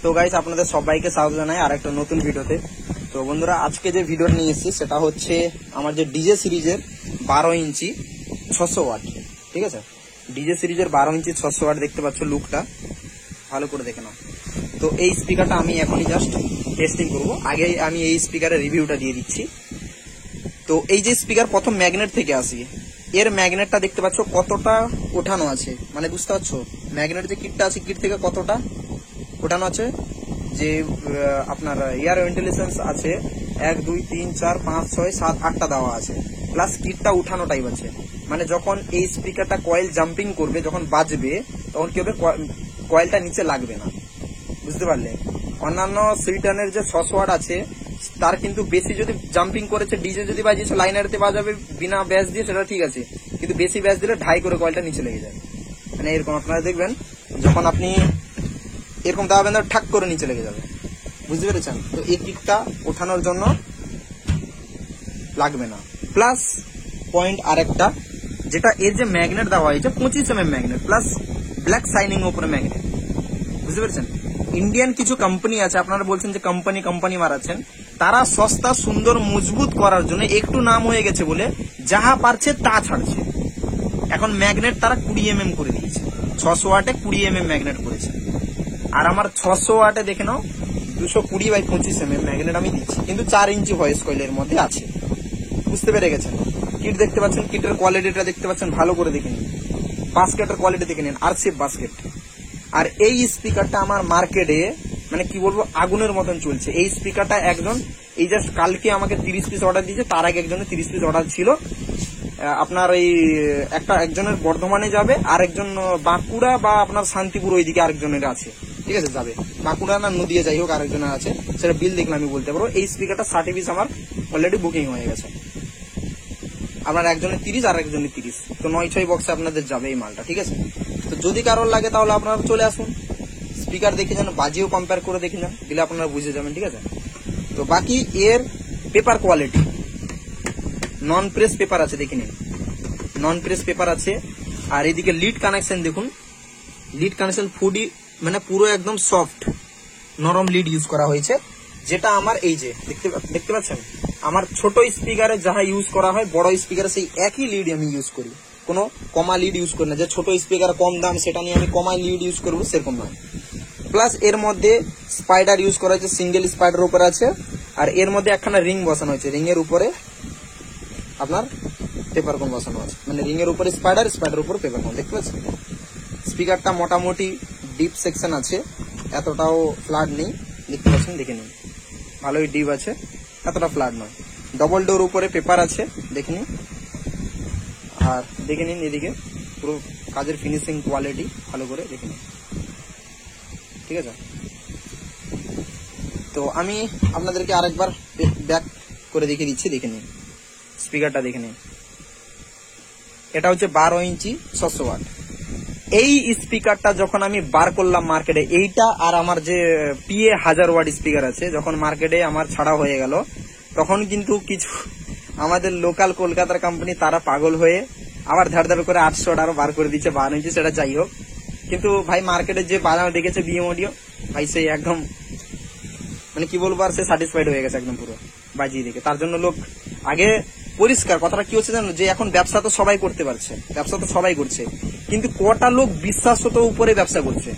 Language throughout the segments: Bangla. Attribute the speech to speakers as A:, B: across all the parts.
A: তো গাইস আপনাদের সবাইকে স্বাগত জানাই আরেকটা নতুন ভিডিওতে। তো বন্ধুরা আজকে যে ভিডিও নিয়ে এসেছি সেটা হচ্ছে আমার যে ডিজে সিরিজের 12 ইঞ্চি 600 ওয়াট, ঠিক আছে। ডিজে সিরিজের 12 ইঞ্চি 600 ওয়াট দেখতে পাচ্ছ, লুকটা ভালো করে দেখে নাও। তো এই স্পিকারটা আমি এখনই জাস্ট টেস্টিং করব, আগে আমি এই স্পিকারের রিভিউটা দিয়ে দিচ্ছি। তো এই যে স্পিকার প্রথম ম্যাগনেট থেকে আসি, এর ম্যাগনেটটা দেখতে পাচ্ছ কতটা ওঠানো আছে, মানে বুঝতে পারছো ম্যাগনেট যে কিটটা আছে কিট থেকে কতটা ওঠানো আছে। যে আপনার এয়ার ভেন্টিলেশন আছে 1 2 3 4 5 6 7 8টা দেওয়া আছে, প্লাস কিটটা উঠানো টাইপ আছে। মানে যখন এই স্পিকারটা কয়েল জাম্পিং করবে, যখন বাজবে তখন কি হবে, কয়েলটা নিচে লাগবে না, বুঝতে পারলে। অন্যান্য সুইটনের যে 600 ওয়াট আছে তার কিন্তু বেশি যদি জাম্পিং করেছে, ডিজে যদি বাজিয়েছে লাইনারতে বাজাবে বিনা ব্যাস দিয়ে, সেটা ঠিক আছে, কিন্তু বেশি ব্যাস দিলে ঢাই করে কয়েলটা নিচে লেগে যায়। মানে এরকম আপনারা দেখবেন যখন আপনি এরকম দাবাবেন ঠাক করে নিচে লেগে যাবে, বুঝতে পেরেছেন। তো এই কিটটা ওঠানোর জন্য লাগবে না। প্লাস পয়েন্ট আরেকটা, যেটা এর যে ম্যাগনেট দেওয়া হয়েছে 25 mm magnet plus black shining উপরে ম্যাগনেট, বুঝতে পেরেছেন। ইন্ডিয়ান কিছু কোম্পানি আছে, আপনারা বলছেন যে কোম্পানি মারাচ্ছেন, তারা সস্তা সুন্দর মজবুত করার জন্য একটু নাম হয়ে গেছে বলে যাহা পারছে তা ছাড়ছে। এখন ম্যাগনেট তারা 20 mm করে দিয়েছে, 600 ওয়াটে 20 mm ম্যাগনেট করেছে। আর আমার 600 ওয়াটে দেখে নাও 220/25 mm ম্যাগনেট আমি দিচ্ছি, কিন্তু 4 ইঞ্চি ভয়েস কয়েলের মধ্যে আছে, বুঝতে পেরে গেছেন। কিট দেখতে পাচ্ছেন, কিটের কোয়ালিটিটা দেখতে পাচ্ছেন, ভালো করে দেখে নিন। বাস্কেটের কোয়ালিটি দেখে নিন, আরসিএফ বাস্কেট। আর এই স্পিকারটা আমার মার্কেটে মানে কি বলবো আগুনের মতন চলছে। এই স্পিকারটা একজন এই জাস্ট কালকে আমাকে 30 পিস অর্ডার দিয়েছে, তার আগে একজনের 30 পিস অর্ডার ছিল। আপনার ওই একজনের বর্ধমানে যাবে, আর একজন বাঁকুড়া বা আপনার শান্তিপুর ওইদিকে আরেকজনের আছে, ঠিক আছে, যাবে বাঁকুড়া না নদিয়া, যাই হোক আরেকজনের আছে, সেটা বিল দেখলে আমি বলতে পারবো। এই স্পিকারটা 60 পিস আমার অলরেডি বুকিং হয়ে গেছে। আপনার একজনের 30 আর একজনের 30, তো 9-6 বক্সে আপনাদের যাবে এই মালটা, ঠিক আছে। তো যদি কারোর লাগে তাহলে আপনারা চলে আসুন, স্পিকার দেখে যান, বাজিও কম্পেয়ার করে দেখে যান, দিলে আপনারা বুঝে যাবেন, ঠিক আছে। তো বাকি এর পেপার কোয়ালিটি, নন প্রেস পেপার আছে, দেখে নিন, নন প্রেস পেপার আছে। আর এদিকে লিড কানেকশন দেখুন, লিড কানেকশন ফুডি মানে পুরো একদম সফট নরম লিড ইউজ করা হয়েছে, যেটা আমার এই যে দেখতে পাচ্ছেন আমার ছোট স্পিকারে যাহা ইউজ করা হয় বড় স্পিকারে সেই একই লিড আমি ইউজ করি, কোনো কমা লিড ইউজ করি না, যে ছোট স্পিকার কম দাম সেটা নিয়ে আমি কমা লিড ইউজ করবো সেরকম নয়। প্লাস এর মধ্যে স্পাইডার ইউজ করা হয়েছে, সিঙ্গেল স্পাইডার উপরে আছে। আর এর মধ্যে একখানা রিং বসানো হয়েছে, রিং এর উপরে আপনার পেপার কোন বসানো আছে, মানে রিং এর উপরে স্পাইডার, স্পাইডার উপরে পেপার কোন, দেখতে পাচ্ছেন। স্পিকারটা মোটামুটি ডিপ সেকশন আছে, এতটাও ফ্ল্যাট নেই, দেখতে পাচ্ছেন, দেখে নিন, ভালোই ডিপ আছে, এতটা ফ্ল্যাট নয়। ডবল ডোর উপরে পেপার আছে, দেখে নিন। আর দেখে নিন এদিকে পুরো কাজের ফিনিশিং কোয়ালিটি ভালো করে দেখে নিন, ঠিক আছে। তো আমি আপনাদেরকে আরেকবার ব্যাক করে দেখিয়ে দিচ্ছি, দেখে নিন স্পিকারটা, দেখে নিন। এটা হচ্ছে 12 ইঞ্চি 600 ওয়াট। এই স্পিকারটা যখন আমি বার করলাম মার্কেটে, এইটা আর আমার যে PA 1000 ওয়াট স্পিকার আছে যখন মার্কেটে আমার ছাড়া হয়ে গেল, তখন কিন্তু কিছু আমাদের লোকাল কলকাতার কোম্পানি তারা পাগল হয়ে আবার ধার ধার করে 800 ওয়াট আরো বার করে দিচ্ছে 12 ইঞ্চি, সেটা যাই হোক। কিন্তু ভাই মার্কেটে যে বাজানো দেখেছে BM অডিও, ভাই সেই একদম মানে কি বলবো, আর সে স্যাটিসফাইড হয়ে গেছে একদম পুরো বাজিয়ে দেখে। তার জন্য লোক আগে পরিষ্কার কথাটা কি হচ্ছে জানো, যে এখন ব্যবসা তো সবাই করতে পারছে, ব্যবসা তো সবাই করছে, কিন্তু কটা লোক বিশ্বাসত উপরে ব্যবসা করছে,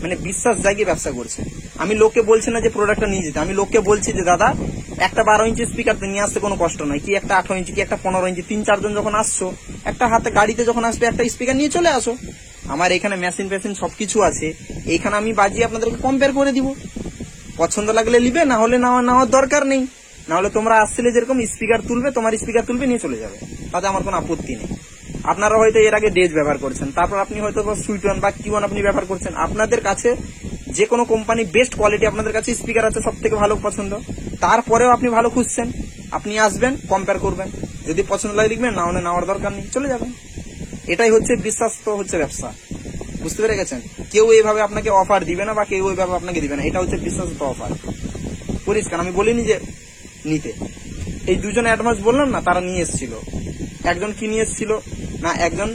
A: মানে বিশ্বাস জায়গায় ব্যবসা করছে। আমি লোককে বলছি না যে প্রোডাক্টটা নিয়ে যেতে, আমি লোককে বলছি যে দাদা একটা 12 ইঞ্চি স্পিকার তো নিয়ে আসতে কোনো কষ্ট নয়, কি একটা 18 ইঞ্চি কি একটা 15 ইঞ্চি, 3-4 জন যখন আসছো একটা হাতে গাড়িতে যখন আসবে একটা স্পিকার নিয়ে চলে আসো। আমার এখানে মেশিন ফেশিন সবকিছু আছে, এইখানে আমি বাজিয়ে আপনাদেরকে কম্পেয়ার করে দিব, পছন্দ লাগলে নিবে, না হলে নেওয়ার দরকার নেই। না হলে তোমরা আসছিলে যেরকম স্পিকার তুলবে, তোমার স্পিকার তুলবে নিয়ে চলে যাবে, তাতে আমার কোনো আপত্তি নেই। আপনারা হয়তো এর আগে ডেজ ব্যবহার করছেন, তারপর আপনি হয়তো সুইটন বা কিওয়ান আপনি ব্যবহার করছেন, আপনাদের কাছে যে কোনো কোম্পানি বেস্ট কোয়ালিটি আপনাদের কাছে স্পিকার আছে সব থেকে ভালো পছন্দ, তারপরেও আপনি ভালো খুঁজছেন, আপনি আসবেন কম্পেয়ার করবেন, যদি পছন্দ লাগে লিখবেন, না হলে নেওয়ার দরকার নেই, চলে যাবেন। এটাই হচ্ছে বিশ্বাস, তো হচ্ছে ব্যবসা, বুঝতে পেরে গেছেন। কেউ এইভাবে আপনাকে অফার দিবে না বা কেউ এইভাবে আপনাকে দিবে না, এটা হচ্ছে বিশ্বাস তো অফার, পরিষ্কার। আমি বলিনি যে নিতে, এই দুজন অ্যাডভান্স বললাম না, তারা নিয়ে এসেছিল। একজন কি নিয়ে এসেছিল না, একজন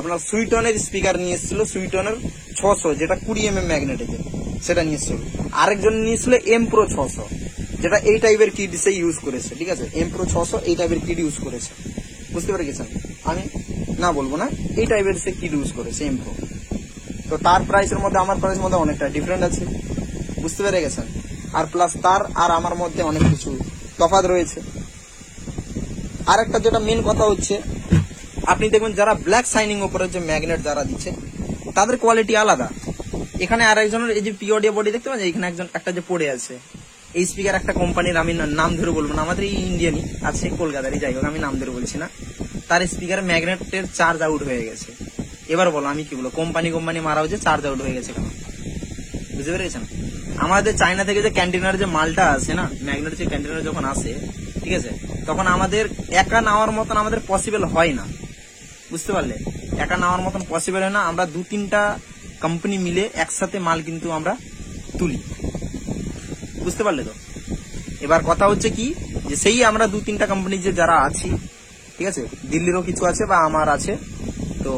A: আপনার সুইটনের স্পিকার নিয়ে এসেছিল, সুইটনের 600, যেটা 20 mm ম্যাগনেট আছে, সেটা নিয়ে এসেছিল। আরেকজন নিয়েছিল এম প্রো 600, যেটা এই টাইপের কিট সে ইউজ করেছে, ঠিক আছে, এম প্রো 600 এই টাইপের কিট ইউজ করেছে, বুঝতে পেরে গেছেন, আমি না বলবো না, এই টাইপের সে কিট ইউজ করেছে এম প্রো। তো তার প্রাইসের মধ্যে আমার প্রাইসের মধ্যে অনেকটা ডিফারেন্ট আছে, বুঝতে পেরে গেছেন। আর প্লাস তার আর আমার মধ্যে অনেক কিছু তফাৎ রয়েছে। আর একটা যেটা মেন কথা হচ্ছে, আপনি দেখবেন যারা ব্ল্যাক শাইনিং উপরে যে ম্যাগনেট যারা দিচ্ছে তাদের কোয়ালিটি আলাদা। এখানে আর একজনের এই যে পিওডিয়া বডি দেখতে পাচ্ছেন, এখানে একটা যে পড়ে আছে, এই স্পিকার একটা কোম্পানির, আমি নাম ধরে বলবো না, আমাদের এই ইন্ডিয়ানই আছে কলকাতারই, যাই হোক আমি নাম ধরে বলছি না, তার স্পিকারের ম্যাগনেটের চার্জ আউট হয়ে গেছে। এবার বলো আমি কি বলবো, কোম্পানি মারা হচ্ছে, চার্জ আউট হয়ে গেছে কেন, বুঝতে পেরেছেন। আমাদের চায়না থেকে যে ক্যান্টিনার যে মালটা আছে না, ম্যাগনেট যে ক্যান্টিনার যখন আসে, ঠিক আছে, তখন আমাদের একা নেওয়ার মতন আমাদের পসিবল হয় না, বুঝতে পারলে, একা নেওয়ার মতন পসিবল হয় না। আমরা 2-3টা কোম্পানি মিলে একসাথে মাল কিন্তু আমরা তুলি, বুঝতে পারলে তো। এবার কথা হচ্ছে কি, যে সেই আমরা 2-3টা কোম্পানি যে যারা আছি, ঠিক আছে, দিল্লিরও কিছু আছে বা আমার আছে, তো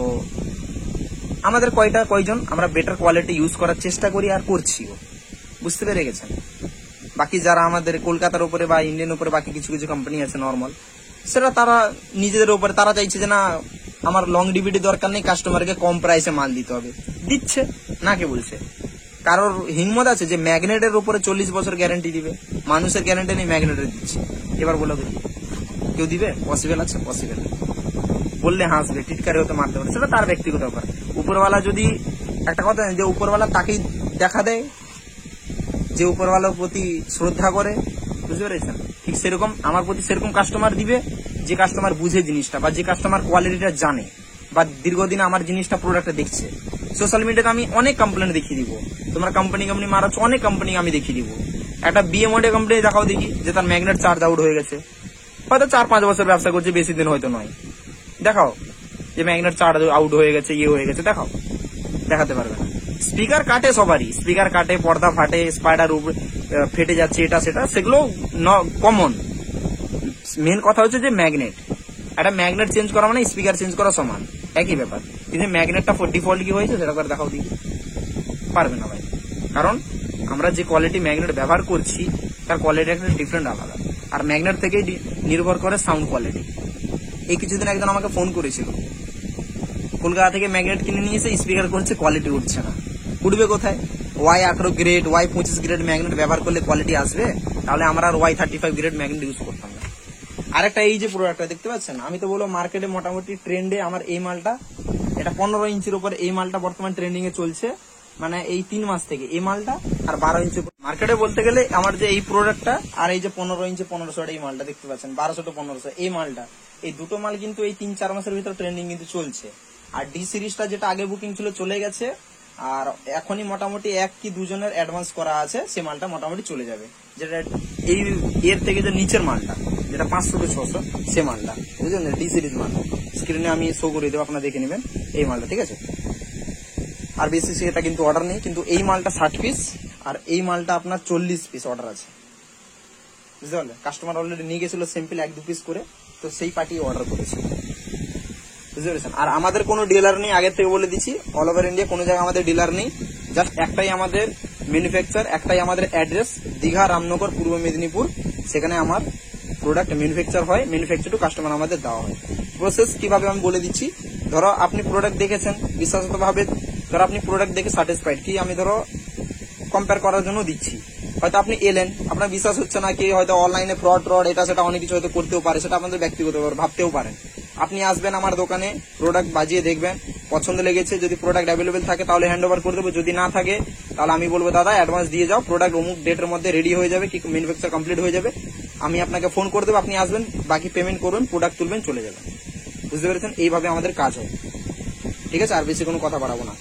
A: আমাদের কয়জন আমরা বেটার কোয়ালিটি ইউজ করার চেষ্টা করি আর করছিও, বুঝতে পেরে গেছেন। বাকি যারা আমাদের কলকাতার উপরে বা ইন্ডিয়ান উপরে বাকি কিছু কিছু কোম্পানি আছে নর্মাল, সেটা তারা নিজেদের উপরে তারা চাইছে যে না আমার লং ডিভিডি দরকার নেই, কাস্টমারকে কম প্রাইসে মাল দিতে হবে, দিচ্ছে না, কে বলছে। কারোর হিম্মত আছে যে ম্যাগনেটের উপরে 40 বছর গ্যারান্টি দিবে, মানুষের গ্যারান্টি নেই, ম্যাগনেটের দিচ্ছে। এবার বলো দেখি কেউ দিবে? পসিবল আছে? পসিবল। বললে হাসবে, টিটকারে হতে মারতে পারে, সেটা তার ব্যক্তিগত ব্যাপার। উপরওয়ালা যদি একটা কথা যে উপরওয়ালা তাকেই দেখা দেয় যে উপরওয়ালার প্রতি শ্রদ্ধা করে, বুঝতে পেরেছেন, ঠিক সেরকম আমার প্রতি সেরকম কাস্টমার দিবে যে কাস্টমার বুঝে জিনিসটা, বা যে কাস্টমার কোয়ালিটিটা জানে, বা দীর্ঘদিন আমার জিনিসটা প্রোডাক্টটা দেখছে। সোশ্যাল মিডিয়াতে আমি অনেক কমপ্লেন দেখিয়ে দিব, তোমরা কোম্পানি মারাচ্ছ, অনেক কোম্পানি আমি দেখিয়ে দিব। একটা বিএমওডি কোম্পানি দেখাও দেখি যে তার ম্যাগনেট চার্জ আউট হয়ে গেছে, হয়তো 4-5 বছর ব্যবসা করছে, বেশি দিন হয়তো নয়, দেখাও যে ম্যাগনেট চার্জ আউট হয়ে গেছে, ইয়ে হয়ে গেছে, দেখাও, দেখাতে পারবে না। স্পিকার কাটে সবারই, স্পিকার কাটে, পর্দা ফাটে, স্পাইডার ফেটে যাচ্ছে, এটা সেটা, সেগুলো কমন। মেন কথা হচ্ছে যে ম্যাগনেট, একটা ম্যাগনেট চেঞ্জ করা মানে স্পিকার চেঞ্জ করা সমান, একই ব্যাপার। কিন্তু ম্যাগনেটটা ডিফল্ট কি হয়েছে সেটা করে দেখাও দিই, পারবে না ভাই। কারণ আমরা যে কোয়ালিটি ম্যাগনেট ব্যবহার করছি তার কোয়ালিটি একটা ডিফারেন্ট আলাদা, আর ম্যাগনেট থেকেই নির্ভর করে সাউন্ড কোয়ালিটি। এই কিছুদিন একজন আমাকে ফোন করেছিল, কলকাতা থেকে ম্যাগনেট কিনে নিয়ে এসে স্পিকার করছে, কোয়ালিটি উঠছে না। উঠবে কোথায়? Y18 grade, Y25 grade magnet ব্যবহার করলে কোয়ালিটি আসবে? তাহলে আমরা আর Y35 গ্রেড ম্যাগনেট ইউজ করতাম না। আরেকটা এই যে প্রোডাক্টটা দেখতে পাচ্ছেন, আমি তো বলবো মার্কেটে মোটামুটি ট্রেন্ডে আমার এই মালটা, এটা 15 ইঞ্চির উপর এই মালটা বর্তমান ট্রেন্ডিং এ চলছে, মানে এই 3 মাস থেকে এই মালটা। আর 12 ইঞ্চি মার্কেটে বলতে গেলে আমার যে এই প্রোডাক্টটা আর এই যে 15 ইঞ্চি 1500 এই মালটা দেখতে পাচ্ছেন, 1200 to 1500 এই মালটা, এই দুটো মাল কিন্তু এই 3-4 মাসের ভিতরে ট্রেন্ডিং কিন্তু চলছে। আর ডি সিরিজটা যেটা আগে বুকিং ছিল চলে গেছে, আর এখনই মোটামুটি 1 কি 2 জনের অ্যাডভান্স করা আছে, সে মালটা মোটামুটি চলে যাবে। যেটা এই এর থেকে যে নিচের মালটা, যেটা 500 to 600 সে মালটা, বুঝলেন, ডি সিরিজ মাল, স্ক্রিনে আমি শো করে দেবো, আপনারা দেখে নেবেন এই মালটা, ঠিক আছে। আর বেশি সেটা কিন্তু অর্ডার নেই, কিন্তু এই মালটা 60 পিস আর এই মালটা আপনার 40 পিস অর্ডার আছে, বুঝতে পারলেন। কাস্টমার অলরেডি নিয়ে গেছিল স্যাম্পল 1-2 পিস করে, তো সেই পার্টি অর্ডার করেছে, বুঝতে পেরেছেন। আর আমাদের কোনো ডিলার নেই, আগের থেকে বলে দিচ্ছি, অল ওভার ইন্ডিয়া কোনো জায়গায় আমাদের ডিলার নেই, জাস্ট একটাই আমাদের ম্যানুফ্যাকচার, একটাই আমাদের অ্যাড্রেস, দীঘা, রামনগর, পূর্ব মেদিনীপুর, সেখানে আমার প্রোডাক্ট ম্যানুফ্যাকচার হয়, ম্যানুফ্যাকচার টু কাস্টমার আমাদের দেওয়া হয়। প্রসেস কিভাবে আমি বলে দিচ্ছি, ধরো আপনি প্রোডাক্ট দেখেছেন বিশ্বাসত ভাবে, ধরো আপনি প্রোডাক্ট দেখে স্যাটিসফাইড, কি আমি ধরো কম্পেয়ার করার জন্য দিচ্ছি, হয়তো আপনি এলেন, আপনার বিশ্বাস হচ্ছে না, কি হয়তো অনলাইনে ফ্রড এটা সেটা অনেক কিছু হয়তো করতেও পারে, সেটা আপনাদের ব্যক্তিগত ভাবতেও পারেন। আপনি আসবেন আমার দোকানে, প্রোডাক্ট বাজিয়ে দেখবেন, পছন্দ লেগেছে, যদি প্রোডাক্ট অ্যাভেলেবেল থাকে তাহলে হ্যান্ড ওভার করে দেবো, যদি না থাকে তাহলে আমি বলবো দাদা অ্যাডভান্স দিয়ে যাও, প্রোডাক্ট অমুক ডেটের মধ্যে রেডি হয়ে যাবে, কি ম্যানুফ্যাকচার কমপ্লিট হয়ে যাবে, আমি আপনাকে ফোন করে দেবো, আপনি আসবেন, বাকি পেমেন্ট করবেন, প্রোডাক্ট তুলবেন, চলে যাবেন, বুঝতে পেরেছেন। এইভাবে আমাদের কাজ হয়, ঠিক আছে। আর বেশি কোনো কথা বাড়াবো না।